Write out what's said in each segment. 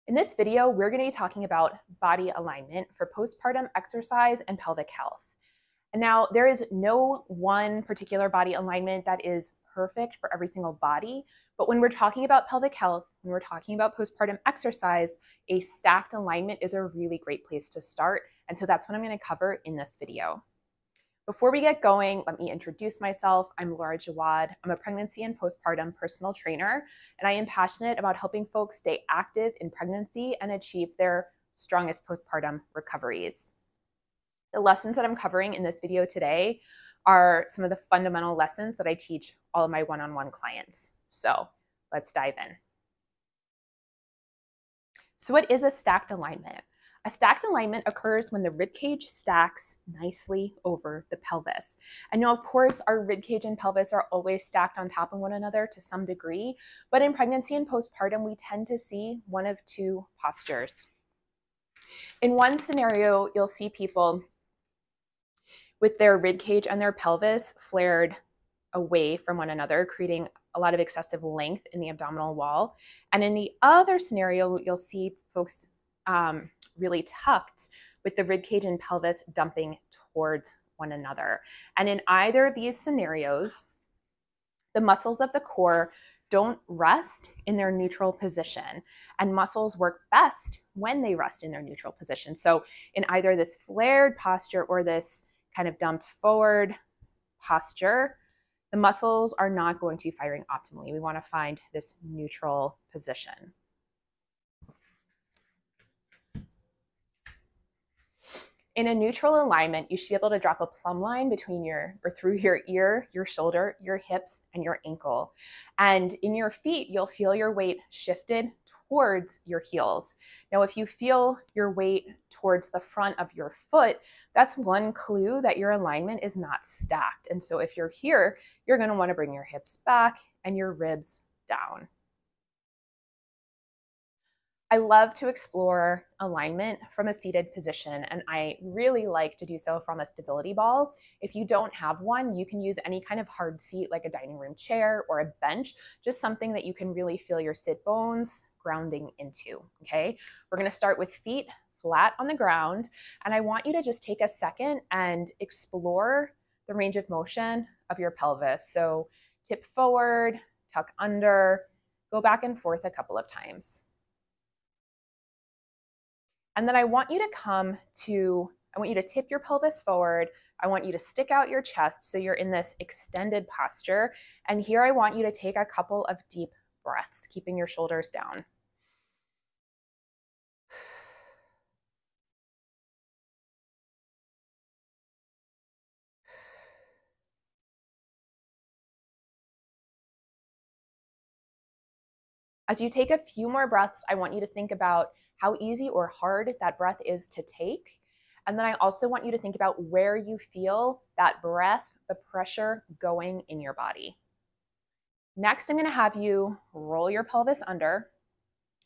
In this video, we're going to be talking about body alignment for postpartum exercise and pelvic health. And now there is no one particular body alignment that is perfect for every single body, but when we're talking about pelvic health, when we're talking about postpartum exercise, a stacked alignment is a really great place to start. And so that's what I'm going to cover in this video. Before we get going, let me introduce myself. I'm Laura Jawad. I'm a pregnancy and postpartum personal trainer, and I am passionate about helping folks stay active in pregnancy and achieve their strongest postpartum recoveries. The lessons that I'm covering in this video today are some of the fundamental lessons that I teach all of my one-on-one clients. So let's dive in. So what is a stacked alignment? A stacked alignment occurs when the ribcage stacks nicely over the pelvis. And now, of course, our ribcage and pelvis are always stacked on top of one another to some degree, but in pregnancy and postpartum, we tend to see one of two postures. In one scenario, you'll see people with their ribcage and their pelvis flared away from one another, creating a lot of excessive length in the abdominal wall. And in the other scenario, you'll see folks really tucked with the ribcage and pelvis dumping towards one another. And in either of these scenarios, the muscles of the core don't rest in their neutral position, and muscles work best when they rest in their neutral position. So in either this flared posture or this kind of dumped forward posture, the muscles are not going to be firing optimally. We want to find this neutral position. In a neutral alignment, you should be able to drop a plumb line between through your ear, your shoulder, your hips, and your ankle. And in your feet, you'll feel your weight shifted towards your heels. Now, if you feel your weight towards the front of your foot, that's one clue that your alignment is not stacked. And so if you're here, you're going to want to bring your hips back and your ribs down. I love to explore alignment from a seated position, and I really like to do so from a stability ball. If you don't have one, you can use any kind of hard seat like a dining room chair or a bench, just something that you can really feel your sit bones grounding into, okay? We're gonna start with feet flat on the ground, and I want you to just take a second and explore the range of motion of your pelvis. So tip forward, tuck under, go back and forth a couple of times. And then I want you to tip your pelvis forward. I want you to stick out your chest so you're in this extended posture. And here I want you to take a couple of deep breaths, keeping your shoulders down. As you take a few more breaths, I want you to think about how easy or hard that breath is to take. And then I also want you to think about where you feel that breath, the pressure going in your body. Next, I'm going to have you roll your pelvis under.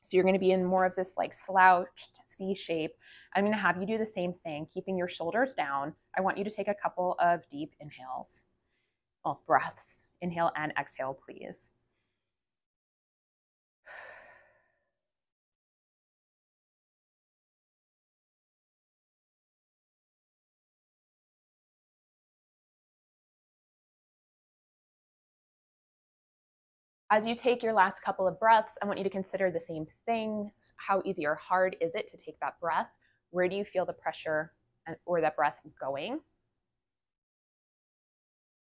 So you're going to be in more of this like slouched C shape. I'm going to have you do the same thing, keeping your shoulders down. I want you to take a couple of deep inhales. Well, breaths. Inhale and exhale, please. As you take your last couple of breaths, I want you to consider the same thing. How easy or hard is it to take that breath? Where do you feel the pressure or that breath going?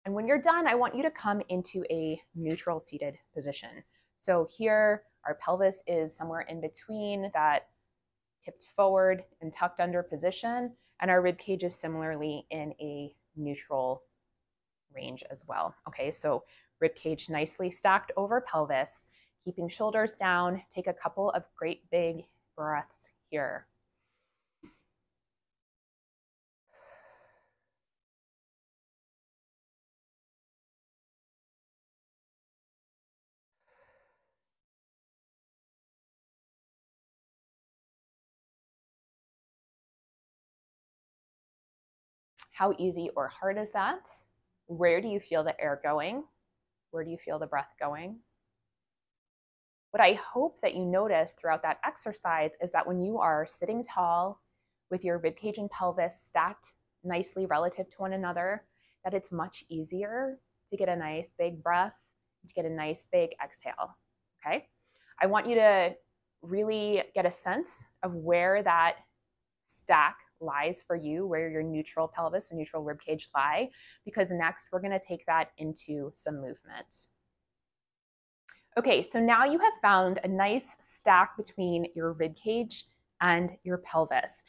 And when you're done, I want you to come into a neutral seated position. So here, our pelvis is somewhere in between that tipped forward and tucked under position, and our rib cage is similarly in a neutral range as well. Okay, so rib cage nicely stacked over pelvis, keeping shoulders down. Take a couple of great big breaths here. How easy or hard is that? Where do you feel the air going? Where do you feel the breath going? What I hope that you notice throughout that exercise is that when you are sitting tall with your ribcage and pelvis stacked nicely relative to one another, that it's much easier to get a nice big breath, to get a nice big exhale, okay? I want you to really get a sense of where that stack lies for you, where your neutral pelvis and neutral ribcage lie, because next we're gonna take that into some movement. Okay, so now you have found a nice stack between your ribcage and your pelvis.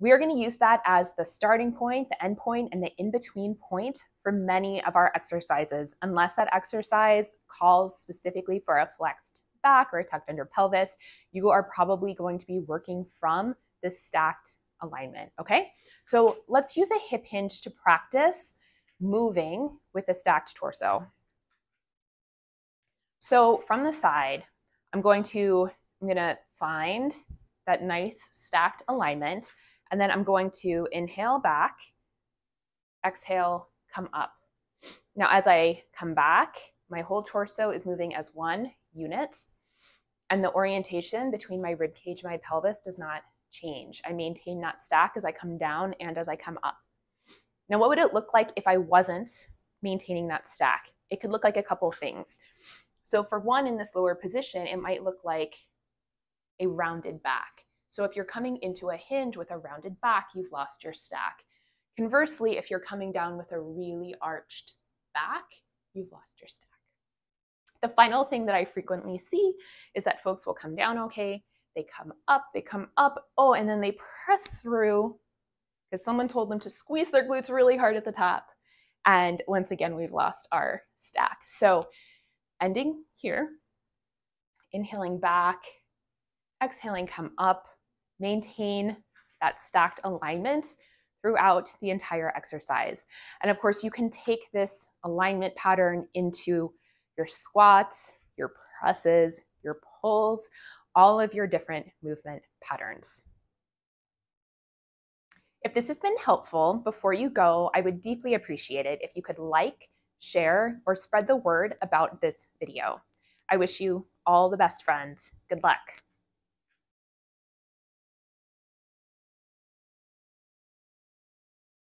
We are going to use that as the starting point, the end point, and the in-between point for many of our exercises, unless that exercise calls specifically for a flexed back or a tucked under pelvis. You are probably going to be working from this stacked alignment, okay? So let's use a hip hinge to practice moving with a stacked torso. So from the side, I'm going to find that nice stacked alignment, and then I'm going to inhale back, exhale, come up. Now, as I come back, my whole torso is moving as one unit, and the orientation between my ribcage and my pelvis does not change. I maintain that stack as I come down and as I come up. Now, what would it look like if I wasn't maintaining that stack? It could look like a couple things. So for one, in this lower position, it might look like a rounded back. So if you're coming into a hinge with a rounded back, you've lost your stack. Conversely, if you're coming down with a really arched back, you've lost your stack. The final thing that I frequently see is that folks will come down okay, they come up, oh, and then they press through because someone told them to squeeze their glutes really hard at the top. And once again, we've lost our stack. So ending here, inhaling back, exhaling, come up, maintain that stacked alignment throughout the entire exercise. And of course, you can take this alignment pattern into your squats, your presses, your pulls, all of your different movement patterns. If this has been helpful, before you go, I would deeply appreciate it if you could like, share, or spread the word about this video. I wish you all the best, friends. Good luck.